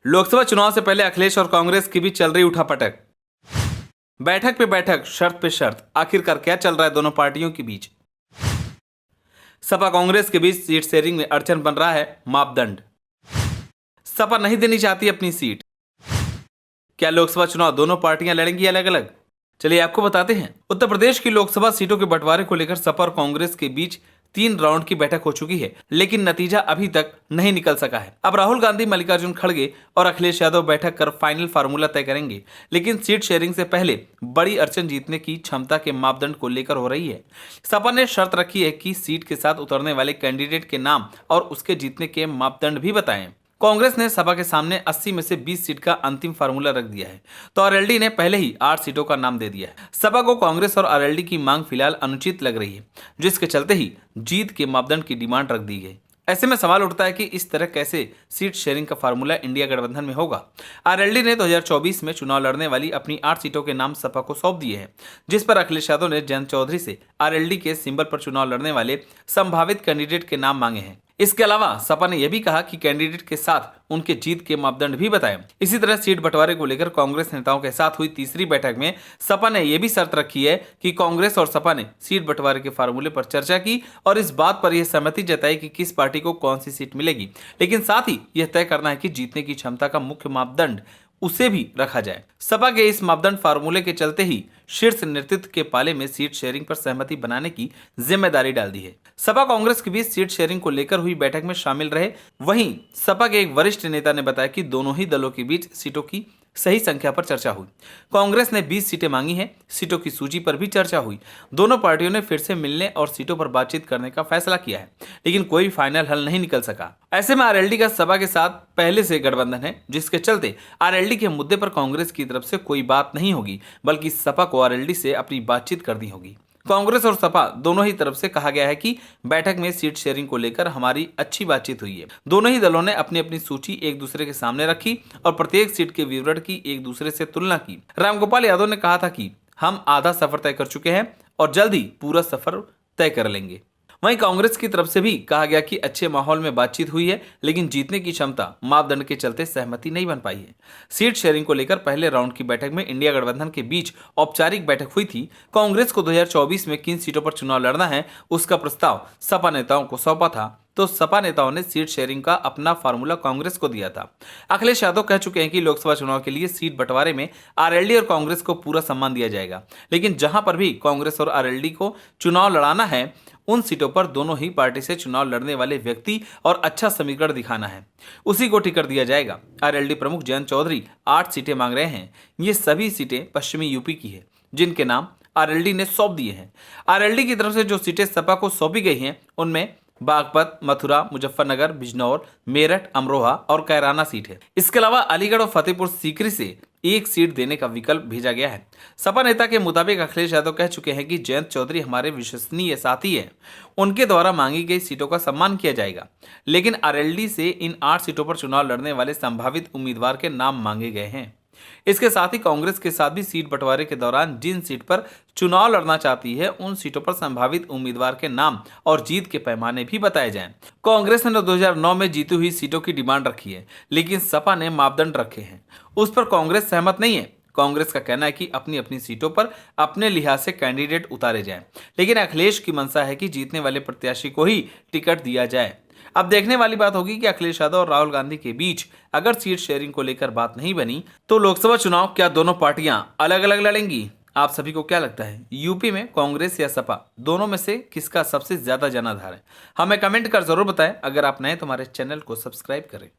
लोकसभा चुनाव से पहले अखिलेश और कांग्रेस के बीच चल रही उठापटक। बैठक पे बैठक, शर्त पे शर्त, आखिरकार क्या चल रहा है दोनों पार्टियों के बीच। सपा कांग्रेस के बीच सीट शेयरिंग में अड़चन बन रहा है मापदंड। सपा नहीं देनी चाहती अपनी सीट। क्या लोकसभा चुनाव दोनों पार्टियां लड़ेंगी अलग अलग? चलिए आपको बताते हैं। उत्तर प्रदेश की लोकसभा सीटों के बंटवारे को लेकर सपा और कांग्रेस के बीच 3 राउंड की बैठक हो चुकी है, लेकिन नतीजा अभी तक नहीं निकल सका है। अब राहुल गांधी, मल्लिकार्जुन खड़गे और अखिलेश यादव बैठक कर फाइनल फार्मूला तय करेंगे, लेकिन सीट शेयरिंग से पहले बड़ी अड़चन जीतने की क्षमता के मापदंड को लेकर हो रही है। सपा ने शर्त रखी है कि सीट के साथ उतरने वाले कैंडिडेट के नाम और उसके जीतने के मापदंड भी बताएं। कांग्रेस ने सपा के सामने 80 में से 20 सीट का अंतिम फार्मूला रख दिया है, तो आरएलडी ने पहले ही 8 सीटों का नाम दे दिया है। सपा को कांग्रेस और आरएलडी की मांग फिलहाल अनुचित लग रही है, जिसके चलते ही जीत के मापदंड की डिमांड रख दी गई। ऐसे में सवाल उठता है कि इस तरह कैसे सीट शेयरिंग का फार्मूला इंडिया गठबंधन में होगा। आरएलडी ने 2024 में चुनाव लड़ने वाली अपनी 8 सीटों के नाम सपा को सौंप दिए हैं, जिस पर अखिलेश यादव ने जयंत चौधरी से आरएलडी के सिंबल पर चुनाव लड़ने वाले संभावित कैंडिडेट के नाम मांगे हैं। इसके अलावा सपा ने यह भी कहा कि कैंडिडेट के साथ उनके जीत के मापदंड भी बताएं। इसी तरह सीट बंटवारे को लेकर कांग्रेस नेताओं के साथ हुई तीसरी बैठक में सपा ने यह भी शर्त रखी है कि कांग्रेस और सपा ने सीट बंटवारे के फार्मूले पर चर्चा की और इस बात पर यह सहमति जताई कि किस पार्टी को कौन सी सीट मिलेगी, लेकिन साथ ही यह तय करना है कि जीतने की क्षमता का मुख्य मापदंड उसे भी रखा जाए। सपा के इस मापदंड फार्मूले के चलते ही शीर्ष नेतृत्व के पाले में सीट शेयरिंग पर सहमति बनाने की जिम्मेदारी डाल दी है। सपा कांग्रेस के बीच सीट शेयरिंग को लेकर हुई बैठक में शामिल रहे वहीं सपा के एक वरिष्ठ नेता ने बताया कि दोनों ही दलों के बीच सीटों की सही संख्या पर चर्चा हुई। कांग्रेस ने 20 सीटें मांगी हैं, सीटों की सूची पर भी चर्चा हुई। दोनों पार्टियों ने फिर से मिलने और सीटों पर बातचीत करने का फैसला किया है, लेकिन कोई फाइनल हल नहीं निकल सका। ऐसे में आरएलडी का सपा के साथ पहले से गठबंधन है, जिसके चलते आरएलडी के मुद्दे पर कांग्रेस की तरफ से कोई बात नहीं होगी, बल्कि सपा को आरएलडी से अपनी बातचीत करनी होगी। कांग्रेस और सपा दोनों ही तरफ से कहा गया है कि बैठक में सीट शेयरिंग को लेकर हमारी अच्छी बातचीत हुई है। दोनों ही दलों ने अपनी अपनी सूची एक दूसरे के सामने रखी और प्रत्येक सीट के विवरण की एक दूसरे से तुलना की। रामगोपाल यादव ने कहा था कि हम आधा सफर तय कर चुके हैं और जल्द ही पूरा सफर तय कर लेंगे। वहीं कांग्रेस की तरफ से भी कहा गया कि अच्छे माहौल में बातचीत हुई है, लेकिन जीतने की क्षमता मापदंड के चलते सहमति नहीं बन पाई है। सीट शेयरिंग को लेकर पहले राउंड की बैठक में इंडिया गठबंधन के बीच औपचारिक बैठक हुई थी। कांग्रेस को 2024 में किन सीटों पर चुनाव लड़ना है, उसका प्रस्ताव सपा नेताओं को सौंपा था, तो सपा नेताओं ने सीट शेयरिंग का अपना फार्मूला कांग्रेस को दिया था। अखिलेश यादव कह चुके हैं कि लोकसभा चुनाव के लिए सीट बंटवारे में आरएलडी और कांग्रेस को पूरा सम्मान दिया जाएगा, लेकिन जहां पर भी कांग्रेस और आरएलडी को चुनाव लड़ाना है, उन सीटों पर दोनों ही पार्टी से चुनाव लड़ने वाले व्यक्ति और अच्छा समीकरण दिखाना है, उसी को टिकट दिया जाएगा। आरएलडी प्रमुख जयंत चौधरी 8 सीटें मांग रहे हैं। ये सभी सीटें पश्चिमी यूपी की है, जिनके नाम आरएलडी ने सौंप दिए हैं। आरएलडी की तरफ से जो सीटें सपा को सौंपी गई हैं, उनमें बागपत, मथुरा, मुजफ्फरनगर, बिजनौर, मेरठ, अमरोहा और कैराना सीट है। इसके अलावा अलीगढ़ और फतेहपुर सीकरी से एक सीट देने का विकल्प भेजा गया है। सपा नेता के मुताबिक अखिलेश यादव कह चुके हैं कि जयंत चौधरी हमारे विश्वसनीय साथी हैं, उनके द्वारा मांगी गई सीटों का सम्मान किया जाएगा, लेकिन आरएलडी से इन 8 सीटों पर चुनाव लड़ने वाले संभावित उम्मीदवार के नाम मांगे गए हैं। इसके साथ ही कांग्रेस के साथ भी सीट बंटवारे के दौरान जिन सीट पर चुनाव लड़ना चाहती है, उन सीटों पर संभावित उम्मीदवार के नाम और जीत के पैमाने भी बताए जाएं। कांग्रेस ने 2009 में जीती हुई सीटों की डिमांड रखी है, लेकिन सपा ने मापदंड रखे हैं, उस पर कांग्रेस सहमत नहीं है। कांग्रेस का कहना है कि अपनी अपनी सीटों पर अपने लिहाज से कैंडिडेट उतारे जाएं, लेकिन अखिलेश की मंशा है कि जीतने वाले प्रत्याशी को ही टिकट दिया जाए। अब देखने वाली बात होगी कि अखिलेश यादव और राहुल गांधी के बीच अगर सीट शेयरिंग को लेकर बात नहीं बनी, तो लोकसभा चुनाव क्या दोनों पार्टियां अलग अलग लड़ेंगी? आप सभी को क्या लगता है, यूपी में कांग्रेस या सपा, दोनों में से किसका सबसे ज्यादा जनाधार है? हमें कमेंट कर जरूर बताएं। अगर आप नए तो हमारे चैनल को सब्सक्राइब करें।